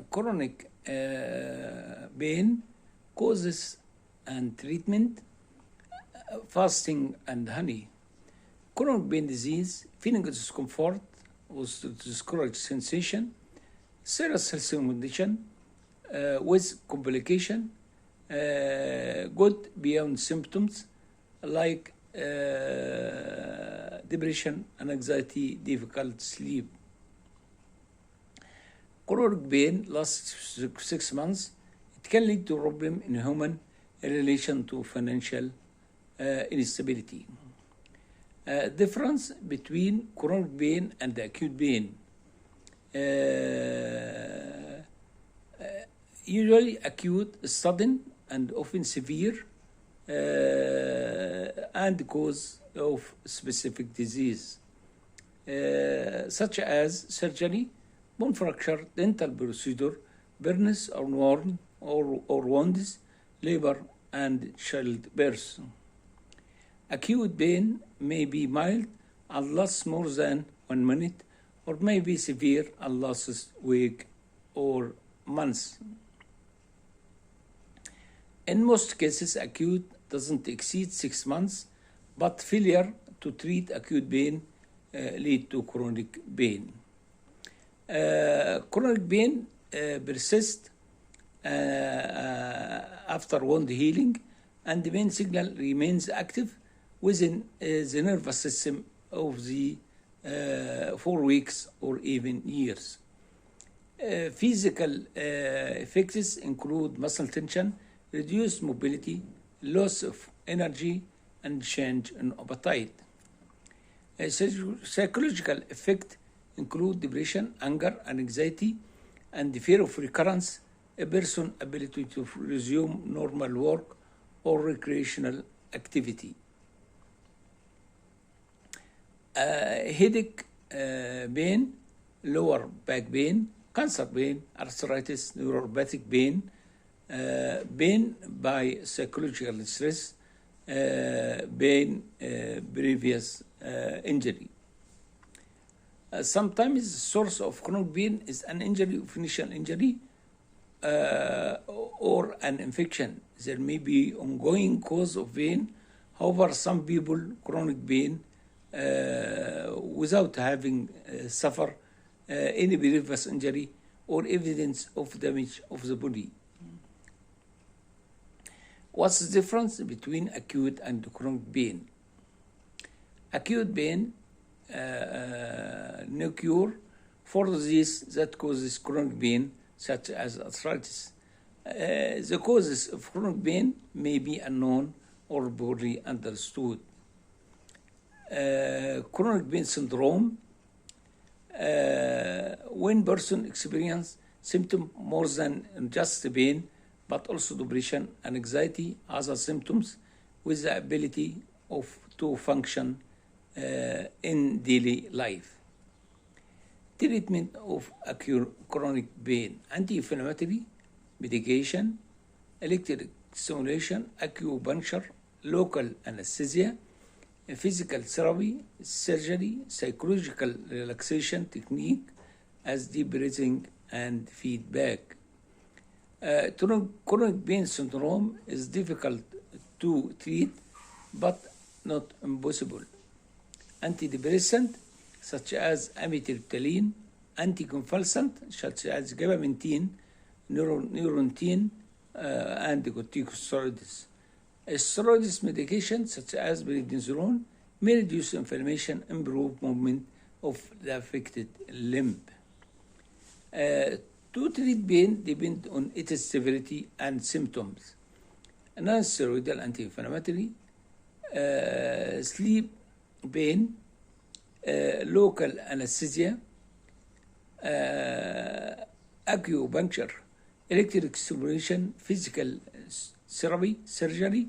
chronic pain, causes and treatment, fasting and honey. Chronic pain disease, feeling of discomfort with discouraged sensation, serious health condition with complication, good beyond symptoms like depression and anxiety, difficult sleep. Chronic pain lasts 6 months. It can lead to problem in human in relation to financial instability. Difference between chronic pain and acute pain. Usually acute is sudden and often severe and cause of specific disease, such as surgery, bone fracture, dental procedure, burns or wounds, labor, and childbirth. Acute pain may be mild and lasts more than 1 minute, or may be severe and lasts weeks or months. In most cases, acute doesn't exceed 6 months, but failure to treat acute pain lead to chronic pain. Chronic pain persists after wound healing, and the pain signal remains active within the nervous system of the 4 weeks or even years. Physical effects include muscle tension, reduced mobility, loss of energy, and change in appetite. Psychological effects include depression, anger, and anxiety, and the fear of recurrence, a person's ability to resume normal work or recreational activity. Headache, pain, lower back pain, cancer pain, arthritis, neuropathic pain, pain by psychological stress, pain previous injury. Sometimes the source of chronic pain is an injury of initial injury or an infection. There may be ongoing cause of pain. However, some people chronic pain without having suffered any previous injury or evidence of damage of the body. What's the difference between acute and chronic pain? Acute pain, no cure for disease that causes chronic pain, such as arthritis. The causes of chronic pain may be unknown or poorly understood. Chronic pain syndrome, when person experience symptoms more than just pain, but also depression and anxiety, other symptoms, with the ability to function in daily life. Treatment of acute chronic pain: anti-inflammatory medication, electric stimulation, acupuncture, local anesthesia, physical therapy, surgery, psychological relaxation technique as deep breathing and feedback. Chronic pain syndrome is difficult to treat, but not impossible. Antidepressant such as amitriptyline, anticonvulsant such as gabapentin, neurontin, and corticosteroids. Steroids medication such as prednisolone may reduce inflammation, improve movement of the affected limb. To treat pain depend on its severity and symptoms. Non-steroidal anti-inflammatory, sleep pain, local anesthesia, acupuncture, electric stimulation, physical therapy, surgery,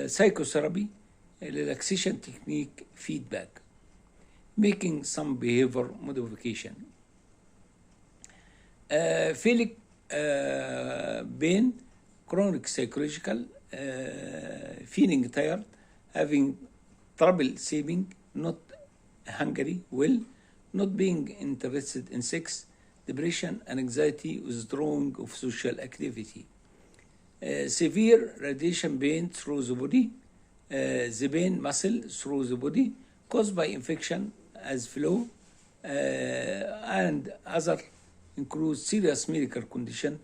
psychotherapy, relaxation technique, feedback, making some behavior modification. Philic pain, chronic psychological, feeling tired, having trouble sleeping, not hungry, well, not being interested in sex, depression and anxiety, withdrawing of social activity. Severe radiation pain through the body, the pain muscle through the body caused by infection as flu, and other include serious medical condition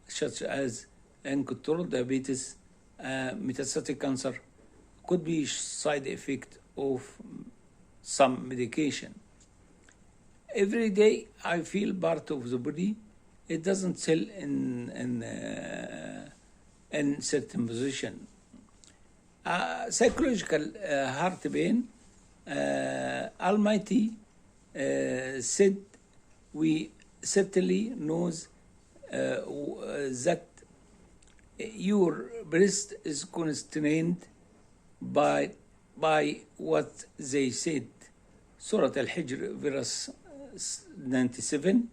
such as uncontrolled diabetes, metastatic cancer, could be side effect of some medication. Every day I feel part of the body. It doesn't tell in certain position. Psychological heart pain. Almighty said we certainly knows that your breast is constrained by what they said. Surah Al-Hijr, verse 97,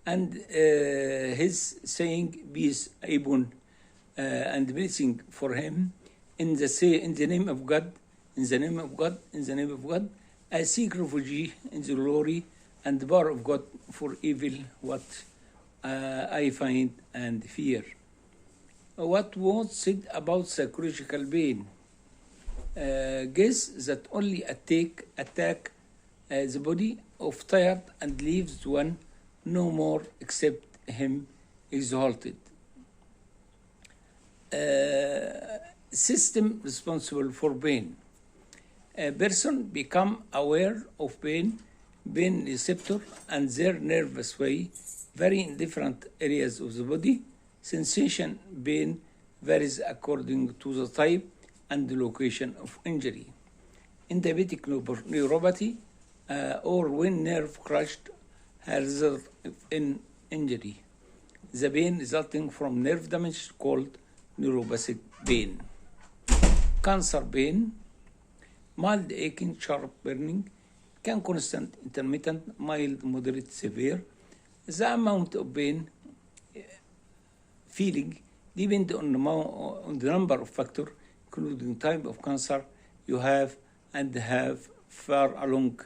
and his saying, peace upon and blessing for him, in the name of God, in the name of God, in the name of God, I seek refuge in the glory and the power of God for evil what I find and fear. What was said about psychological pain? Guess that only attack the body of tired and leaves one no more except him exalted. System responsible for pain. A person become aware of pain receptor and their nervous way vary in different areas of the body. Sensation pain varies according to the type and the location of injury. In diabetic neuropathy, or when nerve crushed has result in injury. The pain resulting from nerve damage called neuropathic pain. Cancer pain, mild aching, sharp burning, can constant, intermittent, mild, moderate, severe. The amount of pain feeling depends on the number of factors, including type of cancer you have and have far along,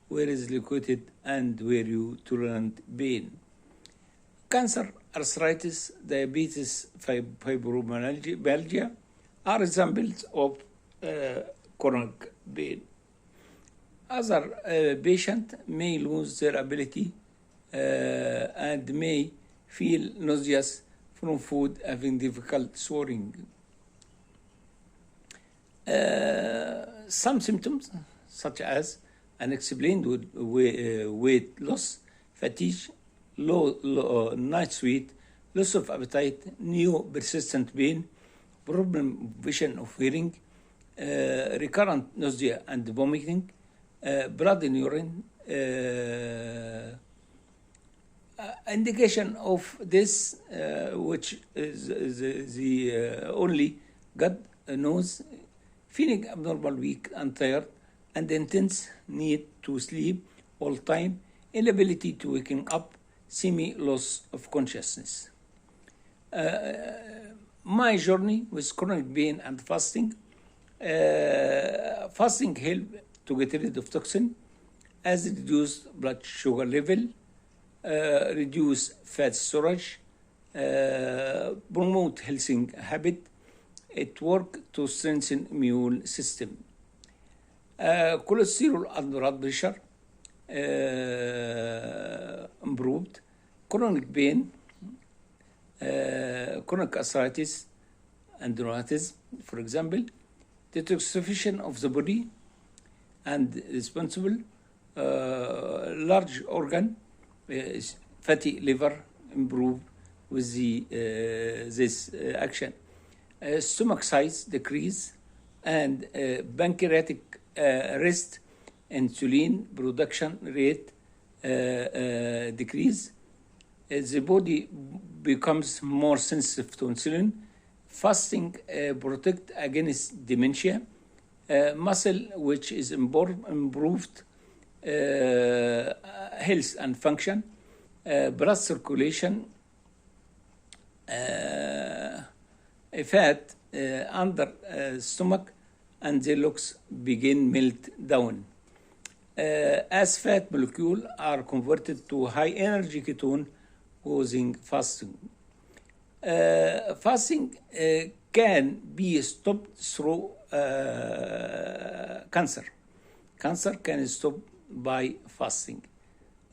where is located and where you tolerant pain. Cancer, arthritis, diabetes, fibromyalgia are examples of chronic pain. Other patients may lose their ability and may feel nauseous from food, having difficult swallowing. Some symptoms, such as unexplained weight loss, fatigue, low night sweat, loss of appetite, new persistent pain, problem vision of hearing, recurrent nausea and vomiting, blood in urine. Indication of this, which is the only God knows, feeling abnormal, weak and tired, and intense need to sleep all time, inability to waking up, semi-loss of consciousness. My journey with chronic pain and fasting. Fasting helps to get rid of toxin, as reduce blood sugar level, reduce fat storage, promote healthy habit. It works to strengthen immune system. Cholesterol and blood pressure improved. Chronic pain, chronic arthritis and rheumatism, for example, detoxification of the body and responsible large organ, fatty liver improved with this action. Stomach size decrease and pancreatic rest, insulin production rate decrease. The body becomes more sensitive to insulin. Fasting protect against dementia. Muscle, which is improved health and function. Blood circulation. Fat under stomach, and the looks begin melt down. As fat molecules are converted to high energy ketone causing fasting. Fasting can be stopped through cancer. Cancer can stop by fasting.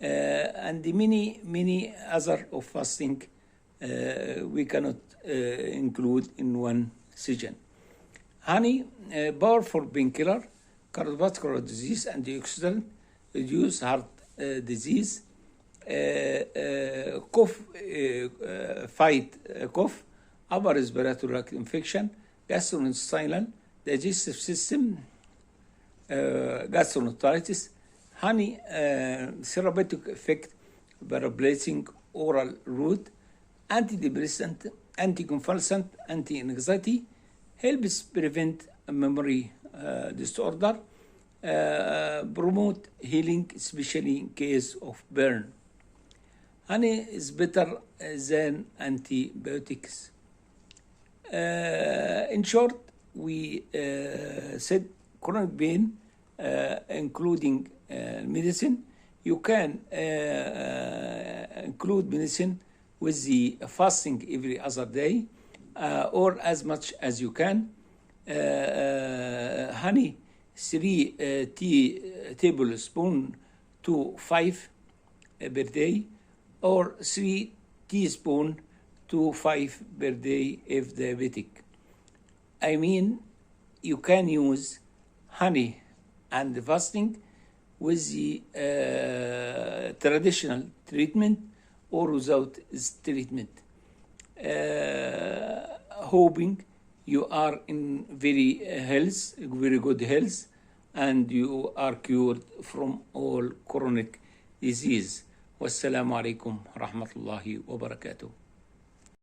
And many other of fasting we cannot include in one session. Honey, powerful painkiller, cardiovascular disease, antioxidant, reduce heart disease, cough, fight cough, upper respiratory tract infection, gastrointestinal, digestive system, gastroenteritis. Honey, therapeutic effect by replacing oral route, antidepressant, anticonvulsant, anti-anxiety, helps prevent memory disorder, promote healing, especially in case of burn. Honey is better than antibiotics. In short, we said chronic pain, including medicine. You can include medicine with the fasting every other day, or as much as you can. Honey, 3 tablespoons to 5 per day, or 3 teaspoons to 5 per day if diabetic. I mean, you can use honey and fasting with the traditional treatment or without treatment. Hoping you are in very good health, and you are cured from all chronic disease. Wassalamu alaikum rahmatullahi wa barakatuh.